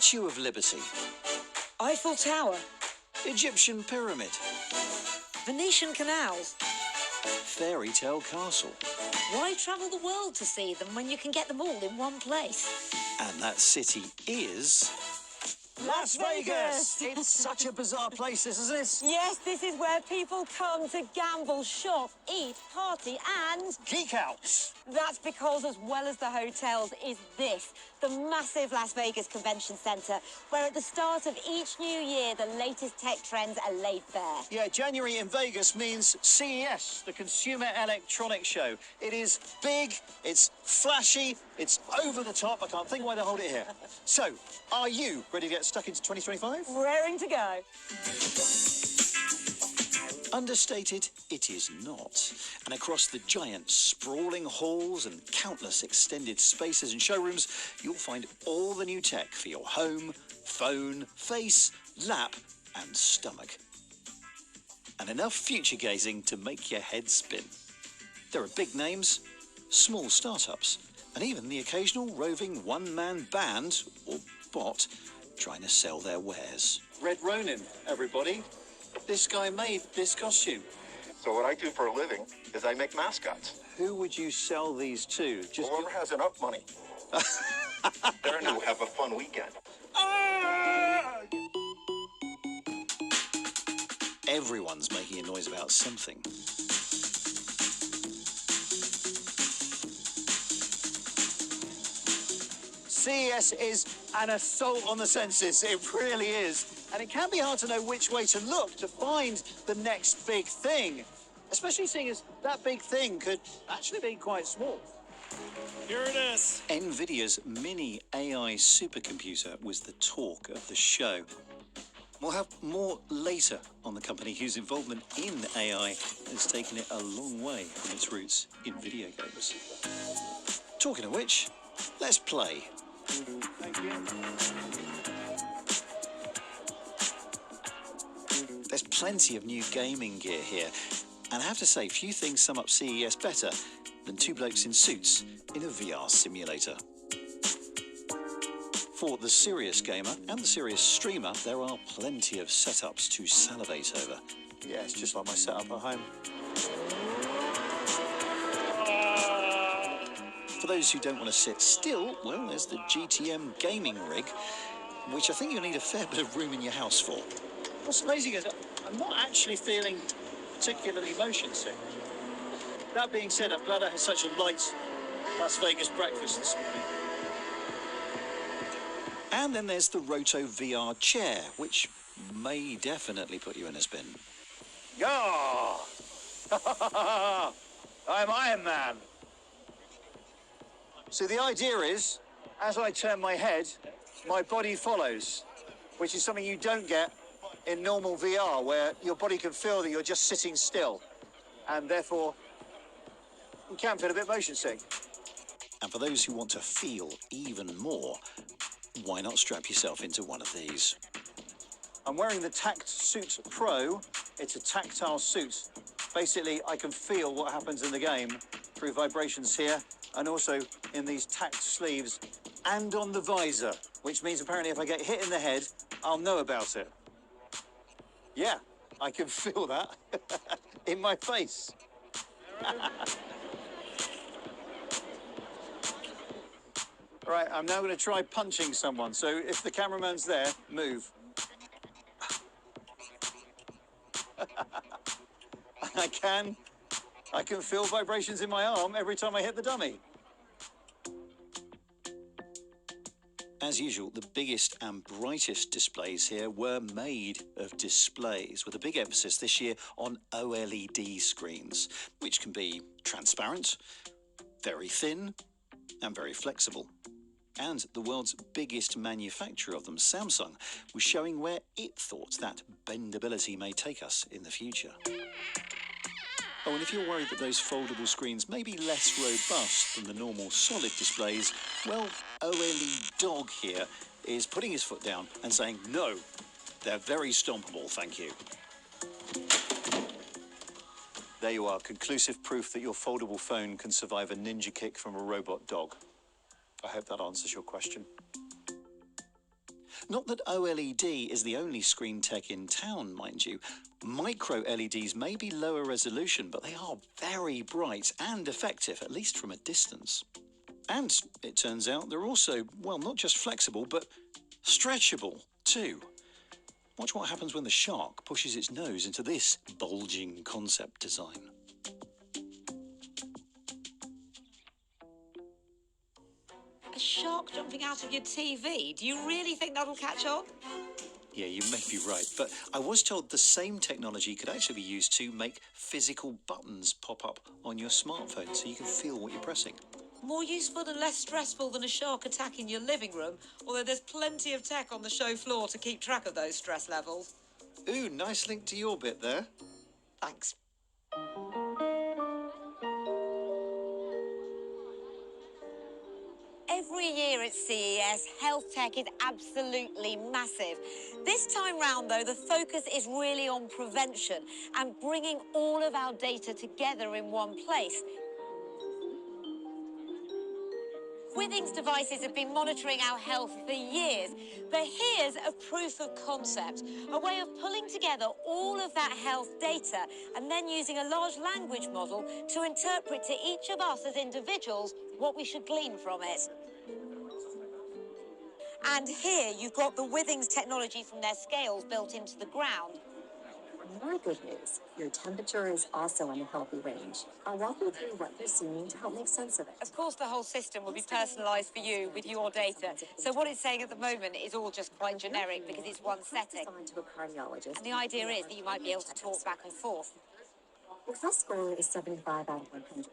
Statue of Liberty. Eiffel Tower. Egyptian Pyramid. Venetian canals. Fairy Tale Castle. Why travel the world to see them when you can get them all in one place? And that city is... Las Vegas! It's such a bizarre place, isn't it? Yes, this is where people come to gamble, shop, eat, party and... Geek out! That's because, as well as the hotels, is this, the massive Las Vegas Convention Center, where at the start of each new year, the latest tech trends are laid bare. Yeah, January in Vegas means CES, the Consumer Electronics Show. It is big, it's flashy, it's over the top. I can't think why they hold it here. So, are you ready to get stuck into 2025? Raring to go. Understated, it is not. And across the giant, sprawling halls and countless extended spaces and showrooms, you'll find all the new tech for your home, phone, face, lap, and stomach. And enough future gazing to make your head spin. There are big names, small startups, and even the occasional roving one-man band, or bot, trying to sell their wares. Red Ronin, everybody. This guy made this costume. So what I do for a living is I make mascots. Who would you sell these to? Just Whoever has enough money. They're going to have a fun weekend. Everyone's making a noise about something. CES is an assault on the senses. It really is. And it can be hard to know which way to look to find the next big thing, especially seeing as that big thing could actually be quite small. Here it is. NVIDIA's mini AI supercomputer was the talk of the show. We'll have more later on the company whose involvement in AI has taken it a long way from its roots in video games. Talking of which, let's play. Thank you. There's plenty of new gaming gear here, and I have to say, few things sum up CES better than two blokes in suits in a VR simulator. For the serious gamer and the serious streamer, there are plenty of setups to salivate over. Yeah, it's just like my setup at home. For those who don't want to sit still, well, there's the GTM gaming rig, which I think you'll need a fair bit of room in your house for. What's amazing is I'm not actually feeling particularly motion sick. That being said, I'm glad I had such a light Las Vegas breakfast this morning. And then there's the Roto VR chair, which may definitely put you in a spin. Yeah! I'm Iron Man. So the idea is, as I turn my head, my body follows, which is something you don't get in normal VR, where your body can feel that you're just sitting still, and therefore you can feel a bit motion sick. And for those who want to feel even more, why not strap yourself into one of these? I'm wearing the Tact Suit Pro. It's a tactile suit. Basically, I can feel what happens in the game through vibrations here, and also in these tacked sleeves and on the visor, which means apparently if I get hit in the head, I'll know about it. Yeah, I can feel that in my face. Right, I'm now going to try punching someone, so if the cameraman's there, move. I can feel vibrations in my arm every time I hit the dummy. As usual, the biggest and brightest displays here were made of displays, with a big emphasis this year on OLED screens, which can be transparent, very thin, and very flexible. And the world's biggest manufacturer of them, Samsung, was showing where it thought that bendability may take us in the future. Oh, and if you're worried that those foldable screens may be less robust than the normal solid displays, well, OLED Dog here is putting his foot down and saying, no, they're very stompable, thank you. There you are, conclusive proof that your foldable phone can survive a ninja kick from a robot dog. I hope that answers your question. Not that OLED is the only screen tech in town, mind you. Micro LEDs may be lower resolution, but they are very bright and effective, at least from a distance. And it turns out they're also, well, not just flexible, but stretchable too. Watch what happens when the shark pushes its nose into this bulging concept design. A shark jumping out of your TV? Do you really think that'll catch on? Yeah, you may be right, but I was told the same technology could actually be used to make physical buttons pop up on your smartphone so you can feel what you're pressing. More useful and less stressful than a shark attacking your living room, although there's plenty of tech on the show floor to keep track of those stress levels. Ooh, nice link to your bit there. Thanks. Every year at CES, health tech is absolutely massive. This time round, though, the focus is really on prevention and bringing all of our data together in one place. Withings devices have been monitoring our health for years, but here's a proof of concept, a way of pulling together all of that health data and then using a large language model to interpret to each of us as individuals what we should glean from it. And here you've got the Withings technology from their scales built into the ground. More good news, your temperature is also in a healthy range. I'll walk you through what you're seeing to help make sense of it. Of course, the whole system will be personalised for you with your data. So what it's saying at the moment is all just quite generic because it's one setting. To a cardiologist. And the idea is that you might be able to talk back and forth. Your health score is 75 out of 100.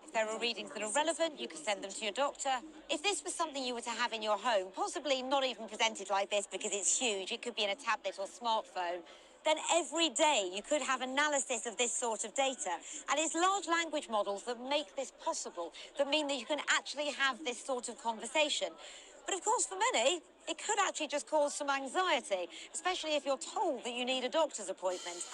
If there are readings that are relevant, you can send them to your doctor. If this was something you were to have in your home, possibly not even presented like this because it's huge, it could be in a tablet or smartphone, then every day you could have analysis of this sort of data. And it's large language models that make this possible, that mean that you can actually have this sort of conversation. But of course, for many, it could actually just cause some anxiety, especially if you're told that you need a doctor's appointment.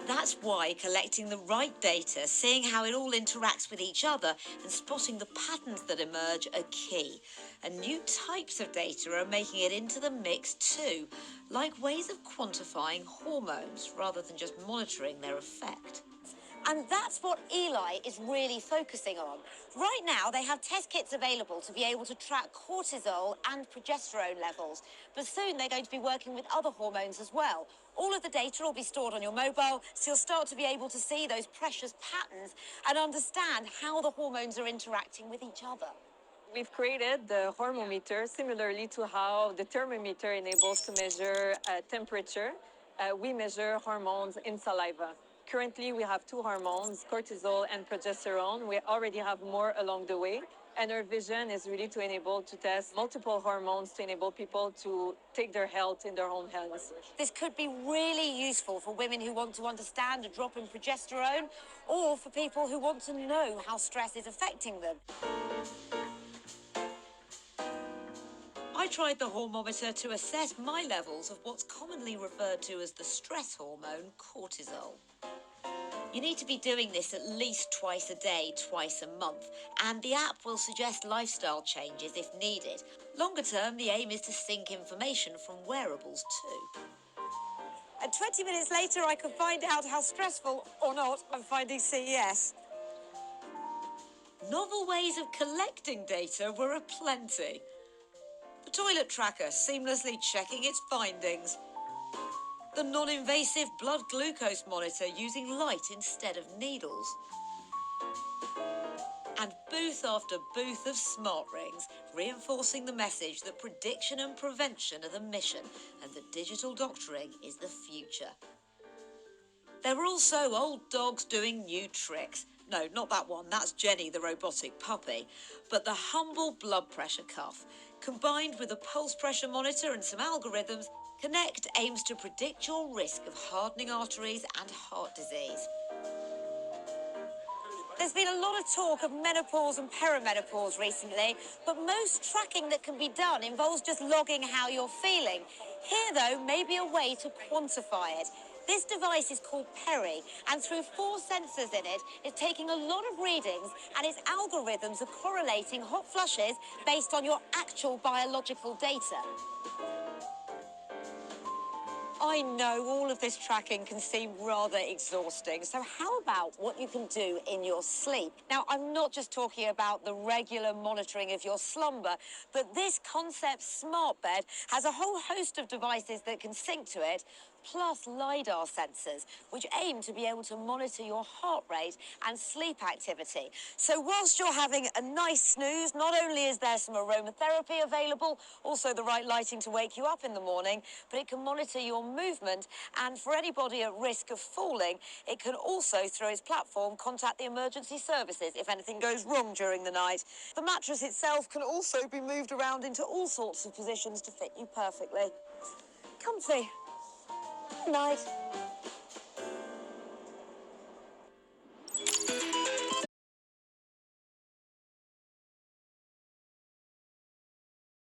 That's why collecting the right data, seeing how it all interacts with each other and spotting the patterns that emerge are key. And new types of data are making it into the mix too, like ways of quantifying hormones rather than just monitoring their effect. And that's what Eli is really focusing on. Right now, they have test kits available to be able to track cortisol and progesterone levels. But soon they're going to be working with other hormones as well. All of the data will be stored on your mobile, so you'll start to be able to see those precious patterns and understand how the hormones are interacting with each other. We've created the hormometer similarly to how the thermometer enables to measure temperature. We measure hormones in saliva. Currently, we have two hormones, cortisol and progesterone. We already have more along the way. And our vision is really to enable to test multiple hormones to enable people to take their health in their own hands. This could be really useful for women who want to understand a drop in progesterone or for people who want to know how stress is affecting them. I tried the hormometer to assess my levels of what's commonly referred to as the stress hormone, cortisol. You need to be doing this at least twice a day, twice a month, and the app will suggest lifestyle changes if needed. Longer term, the aim is to sync information from wearables too. And 20 minutes later, I could find out how stressful or not I'm finding CES. Novel ways of collecting data were aplenty. The toilet tracker seamlessly checking its findings. The non-invasive blood glucose monitor using light instead of needles. And booth after booth of smart rings, reinforcing the message that prediction and prevention are the mission and that digital doctoring is the future. There were also old dogs doing new tricks. No, not that one, that's Jenny, the robotic puppy. But the humble blood pressure cuff, combined with a pulse pressure monitor and some algorithms, Connect aims to predict your risk of hardening arteries and heart disease. There's been a lot of talk of menopause and perimenopause recently, but most tracking that can be done involves just logging how you're feeling. Here, though, may be a way to quantify it. This device is called Peri, and through 4 sensors in it, it's taking a lot of readings, and its algorithms are correlating hot flushes based on your actual biological data. I know all of this tracking can seem rather exhausting, so how about what you can do in your sleep? Now, I'm not just talking about the regular monitoring of your slumber, but this Concept Smart Bed has a whole host of devices that can sync to it, plus LiDAR sensors, which aim to be able to monitor your heart rate and sleep activity. So whilst you're having a nice snooze, not only is there some aromatherapy available, also the right lighting to wake you up in the morning, but it can monitor your movement, and for anybody at risk of falling, it can also, through its platform, contact the emergency services if anything goes wrong during the night. The mattress itself can also be moved around into all sorts of positions to fit you perfectly. Comfy. Night.